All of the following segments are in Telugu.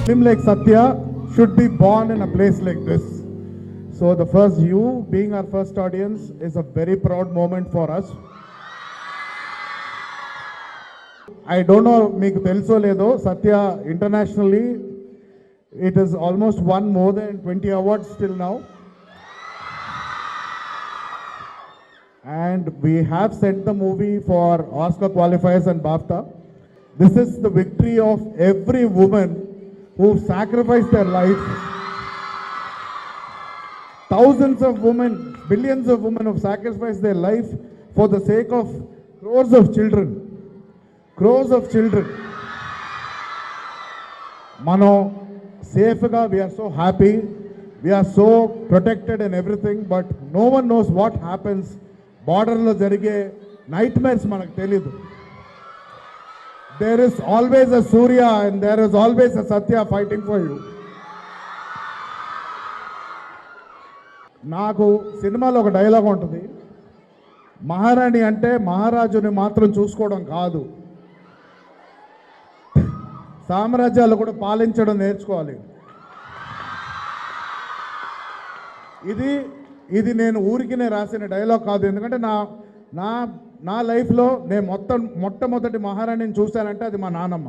film like Satya should be born in a place like this. So the first, you being our first audience, is a very proud moment for us. I don't know మీకు తెలుసో లేదో, Satya internationally it is almost won more than 20 awards till now. And we have sent the movie for Oscar qualifiers and BAFTA. This is the victory of every woman who sacrificed their life. Thousands of women, billions of women have sacrificed their life for the sake of crores of children. Crores of children. Mano, safega, we are so happy. We are so protected and everything, but no one knows what happens. Border lo jarige nightmares manaku teliyadu. There is always a Surya and there is always a Satya fighting for you. నాకు సినిమాలో ఒక డైలాగ్ ఉంటుంది, మహారాణి అంటే మహారాజుని మాత్రం చూసుకోవడం కాదు, సామ్రాజ్యాలు కూడా పాలించడం నేర్చుకోవాలి. ఇది నేను ఊరికినే రాసిన డైలాగ్ కాదు, ఎందుకంటే నా లైఫ్లో నేను మొట్టమొదటి మహారాణిని చూశానంటే అది మా నాన్నమ్మ.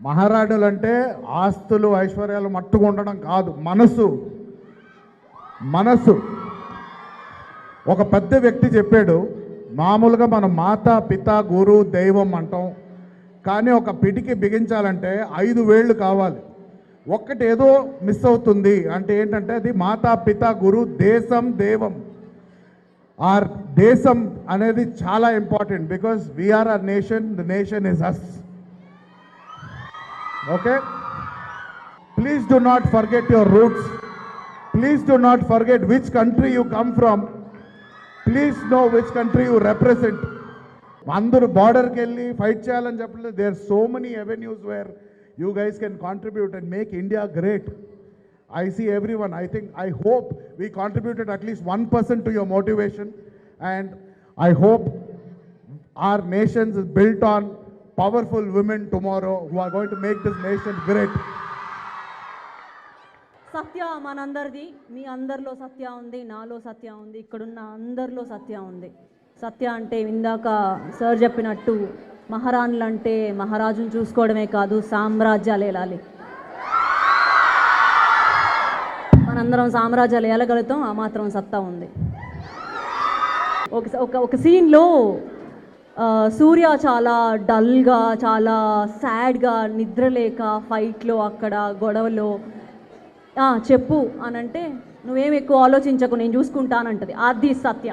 మహారాణులు అంటే ఆస్తులు ఐశ్వర్యాలు మట్టుకు ఉండడం కాదు, మనసు. ఒక పెద్ద వ్యక్తి చెప్పాడు, మామూలుగా మనం మాత పిత గురు దైవం అంటాం, కానీ ఒక పిడికి బిగించాలంటే 5 వేళ్ళు కావాలి. ఒక్కటి ఏదో మిస్ అవుతుంది అంటే ఏంటంటే అది మాతా పిత గురు దేశం దేవం. ఆర్ దేశం అనేది చాలా important, because we're our nation, the nation is us. Okay, please do not forget your roots. Please do not forget which country you come from. Please know which country you represent. అందరూ బార్డర్కి వెళ్ళి ఫైట్ చేయాలని చెప్పలేదు. There so many avenues where you guys can contribute and make India great. I see everyone. I hope we contributed at least 1% to your motivation, and I hope our nation is built on powerful women tomorrow who are going to make this nation great. సత్య మనందరిది. మీ అందరిలో సత్య ఉంది, నాలో సత్య ఉంది, ఇక్కడున్న అందరిలో సత్య ఉంది. సత్య అంటే ఇందాక సార్ చెప్పినట్టు మహారాణులు అంటే మహారాజును చూసుకోవడమే కాదు, సామ్రాజ్యాలు ఏలాలి. మనందరం సామ్రాజ్యాలు ఏలగలుగుతాం, ఆ మాత్రం సత్తా ఉంది. ఒక సీన్లో సూర్య చాలా డల్గా, చాలా సాడ్గా, నిద్రలేక ఫైట్లో అక్కడ గొడవలో చెప్పు అని అంటే, నువ్వేం ఎక్కువ ఆలోచించకు నేను చూసుకుంటానంటది. అది సత్య.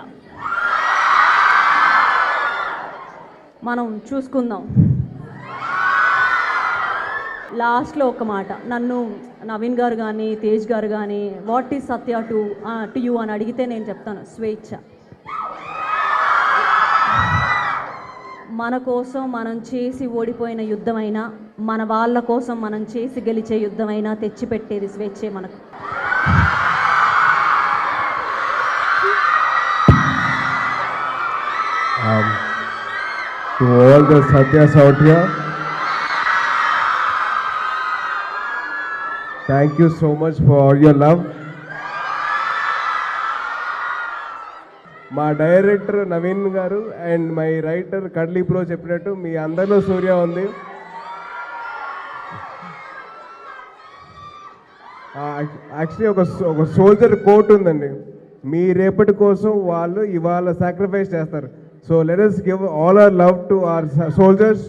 మనం చూసుకుందాం. లాస్ట్లో ఒక మాట, నన్ను నవీన్ గారు కానీ తేజ్ గారు కానీ what is Satya to you అని అడిగితే నేను చెప్తాను, స్వేచ్ఛ. మన కోసం మనం చేసి ఓడిపోయిన యుద్ధమైనా, మన వాళ్ళ కోసం మనం చేసి గెలిచే యుద్ధమైనా తెచ్చిపెట్టేది స్వేచ్ఛే మనకు. To all the Satyas out here, thank you so much for your love. మా డైరెక్టర్ నవీన్ గారు అండ్ మై రైటర్ కడ్లీ ప్రో చెప్పినట్టు మీ అందరిలో సూర్య ఉంది. యాక్చువల్లీ ఒక సోల్జర్ కోట్ ఉందండి, మీ రేపటి కోసం వాళ్ళు ఇవాళ సాక్రిఫైస్ చేస్తారు. So let us give all our love to our soldiers.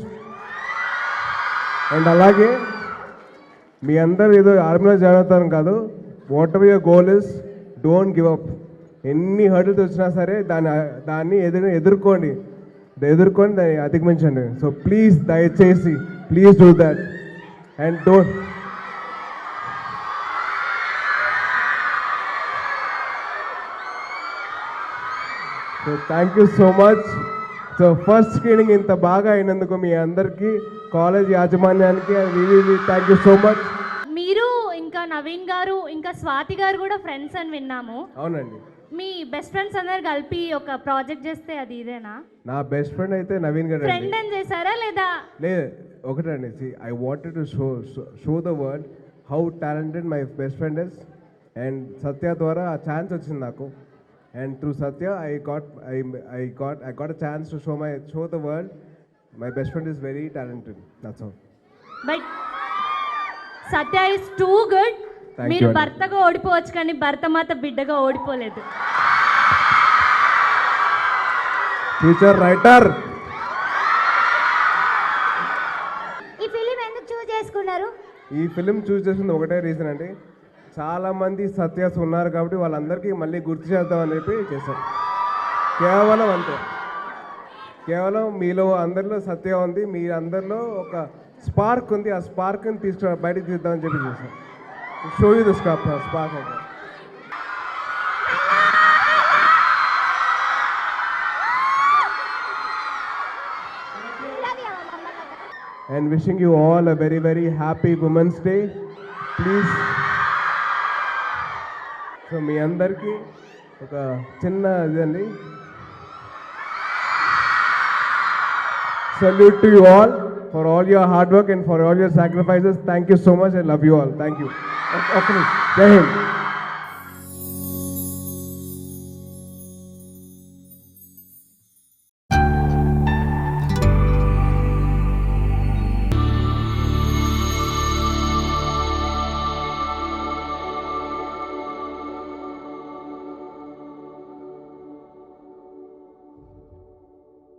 And alage మీ అందరూ ఏదో ఆర్మీలో జాయిన్ అవుతారు కాదు, what ever your goal is, don't give up. ఎన్ని హర్డిల్స్ వచ్చినా సరే దాన్ని ఎదుర్కొని దాన్ని అధిగమించండి. సో ప్లీజ్ దయచేసి please do that and don't. So thank you so much. So first screening ఇంత బాగా అయినందుకు మీ అందరికీ, కాలేజ్ యాజమాన్యానికి really thank you so much. మీరు ఇంకా నవీన్ గారు ఇంకా స్వాతి గారు కూడా ఫ్రెండ్స్ అని విన్నాము. అవునండి. మీ బెస్ట్ ఫ్రెండ్స్ అందరు కలిపి ఒక ప్రాజెక్ట్ చేస్తే అది ఇదేనా? నా బెస్ట్ ఫ్రెండ్ అయితే నవీన్ గారు అండి. ఫ్రెండ్ అని చేశారా లేదా? లేదు ఒకటండి, I wanted to show the world how talented my best friend is. And Satya ద్వారా ఆ ఛాన్స్ వచ్చింది నాకు. And through Satya I got a chance to show the world my best friend is very talented. That's all. But Satya is too good. Thank మీరు you, Anand. భర్తగా ఓడిపోవచ్చు కానీ భర్త మాత బిడ్డగా ఓడిపోలేదు. Future writer. ఈ ఫిలిం ఎందుకు చూస్ చేసుకున్నారు? ఈ ఫిలిం చూస్ చేసింది ఒకటే రీజన్ అండి, చాలామంది సత్యాస్ ఉన్నారు కాబట్టి వాళ్ళందరికీ మళ్ళీ గుర్తు చేద్దామని చెప్పి చేశాం. కేవలం అంతే, కేవలం మీలో అందరిలో సత్య ఉంది, మీ అందరిలో ఒక స్పార్క్ ఉంది, ఆ స్పార్క్ని బయటకు తీద్దామని చెప్పి చేశాం. Show you the spark. And wishing you all a very, very happy Women's Day. Please. So, మీ అందరికీ ఒక చిన్న ఇదండి. Salute to you all for all your hard work and for all your sacrifices. Thank you so much. I love you all. Thank you. Okay. Jai Hind.